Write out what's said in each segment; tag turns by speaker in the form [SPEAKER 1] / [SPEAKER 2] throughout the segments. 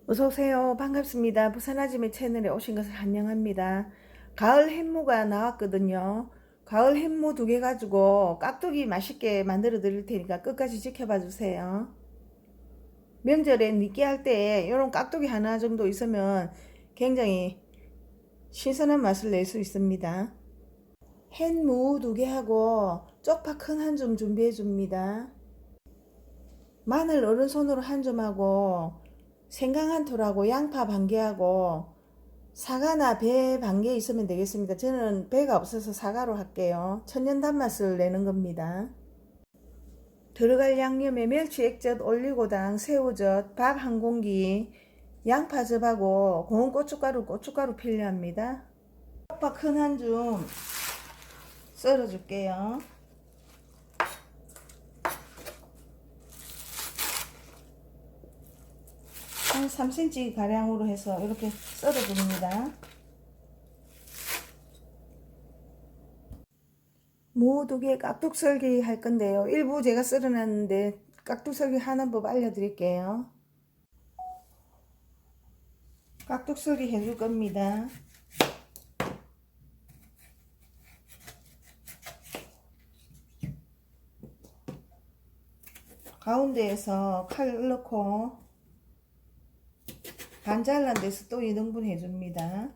[SPEAKER 1] 어서오세요. 반갑습니다. 부산아지매 채널에 오신 것을 환영합니다. 가을 햇무가 나왔거든요. 가을 햇무 2개 가지고 깍두기 맛있게 만들어 드릴 테니까 끝까지 지켜봐 주세요. 명절에 느끼할 때 이런 깍두기 하나 정도 있으면 굉장히 신선한 맛을 낼 수 있습니다. 햇무 2개 하고 쪽파 큰 한 줌 준비해 줍니다. 마늘 어른손으로 한 줌하고 생강 한 톨하고 양파 반 개하고 사과나 배 반 개 있으면 되겠습니다. 저는 배가 없어서 사과로 할게요. 천연 단맛을 내는 겁니다. 들어갈 양념에 멸치 액젓, 올리고당, 새우젓, 밥 한 공기, 양파즙하고 고운 고춧가루 필요합니다. 쪽파 큰 한 줌 썰어 줄게요. 한 3cm 가량으로 해서 이렇게 썰어 줍니다. 무 2개 깍둑썰기 할 건데요. 일부 제가 썰어놨는데 깍둑썰기 하는 법 알려드릴게요. 깍둑썰기 해줄 겁니다. 가운데에서 칼 넣고 반 잘란 데서 또 2등분 해줍니다.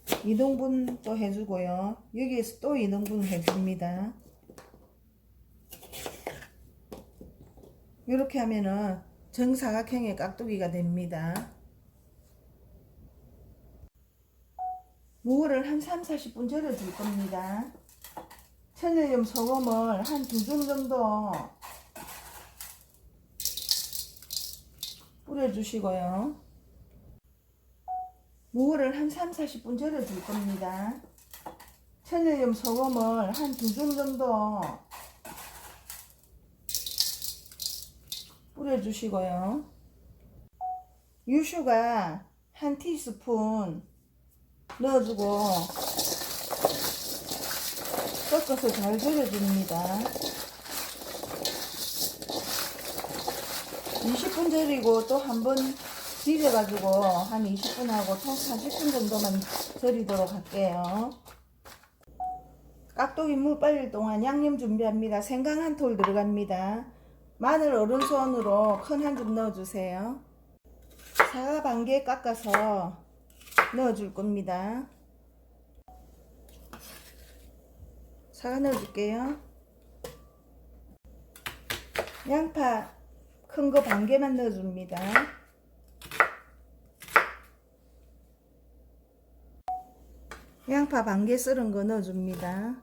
[SPEAKER 1] 2등분 또 해주고요. 여기에서 또 2등분 해줍니다. 이렇게 하면은 정사각형의 깍두기가 됩니다. 무를 한 3-40분 절여줄 겁니다. 천일염 소금을 한 2줌 정도 뿌려주시고요. 무를 한 3-40분 절여줄 겁니다. 천일염 소금을 한 2줌 정도 뿌려주시고요. 유슈가 한 티스푼 넣어주고 섞어서 잘 절여줍니다. 20분 절이고 또 한 번 비벼가지고 한 20분 하고 총 40분 정도만 절이도록 할게요. 깍두기 무 빨릴 동안 양념 준비합니다. 생강 한 톨 들어갑니다. 마늘 어른손으로 큰 한 줌 넣어주세요. 사과 반 개 깎아서 넣어줄 겁니다. 사과 넣어줄게요. 양파 큰 거 반 개만 넣어줍니다. 양파 반 개 썰은 거 넣어줍니다.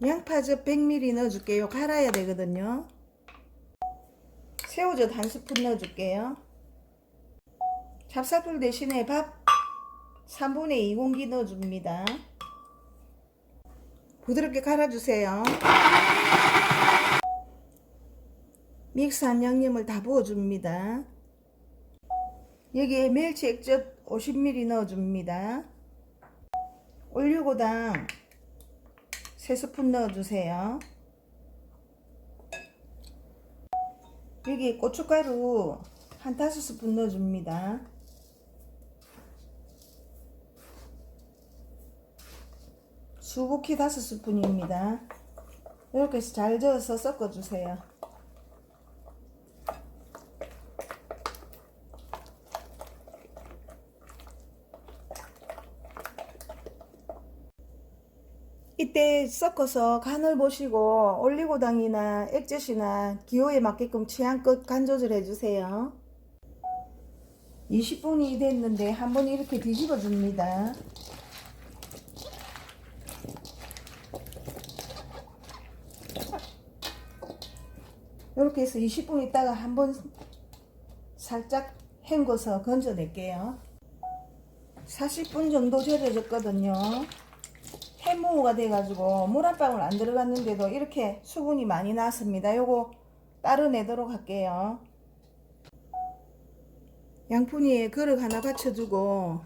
[SPEAKER 1] 양파즙 100ml 넣어줄게요. 갈아야 되거든요. 새우젓 한 스푼 넣어줄게요. 찹쌀풀 대신에 밥 3분의 2 공기 넣어줍니다. 부드럽게 갈아주세요. 믹스한 양념을 다 부어줍니다. 여기에 멸치 액젓 50ml 넣어줍니다. 올리고당 3스푼 넣어주세요. 여기 고춧가루 한 5스푼 넣어줍니다. 수북히 5스푼입니다. 이렇게 해서 잘 저어서 섞어주세요. 이때 섞어서 간을 보시고 올리고당이나 액젓이나 기호에 맞게끔 취향껏 간 조절해 주세요. 20분이 됐는데 한번 이렇게 뒤집어 줍니다. 이렇게 해서 20분 있다가 한번 살짝 헹궈서 건져낼게요. 40분 정도 절여졌거든요. 햇무가 돼가지고 물 한 방울 안 들어갔는데도 이렇게 수분이 많이 났습니다. 요거 따로 내도록 할게요. 양푼이에 그릇 하나 받쳐주고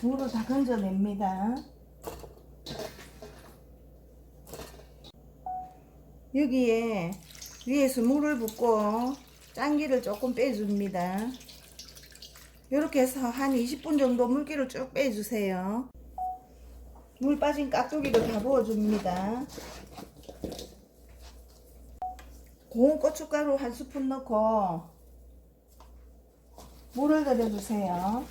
[SPEAKER 1] 물을 다 건져냅니다. 여기에 위에서 물을 붓고 짠기를 조금 빼줍니다. 이렇게 해서 한 20분 정도 물기를 쭉 빼주세요. 물 빠진 깍두기를 다 부어줍니다. 고운 고춧가루 한 스푼 넣고 물을 들여주세요.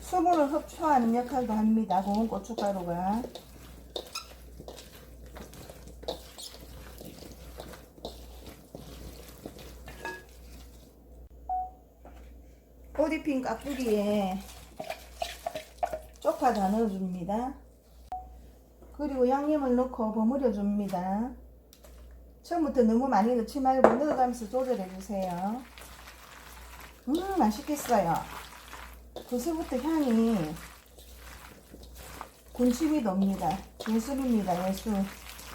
[SPEAKER 1] 수분을 흡수하는 역할도 합니다. 고운 고춧가루가. 꽃 입힌 깍두기에 쪽파 다 넣어줍니다. 그리고 양념을 넣고 버무려 줍니다. 처음부터 너무 많이 넣지 말고 넣어가면서 조절해 주세요. 맛있겠어요. 벌써부터 향이 군침이 돕니다. 예술입니다. 예술.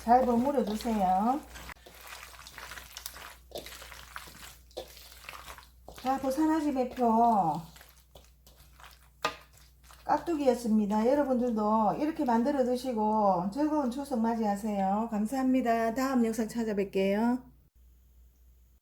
[SPEAKER 1] 잘 버무려 주세요. 자, 부산아지 매표 깍두기였습니다. 여러분들도 이렇게 만들어 드시고 즐거운 추석 맞이하세요. 감사합니다. 다음 영상 찾아뵐게요.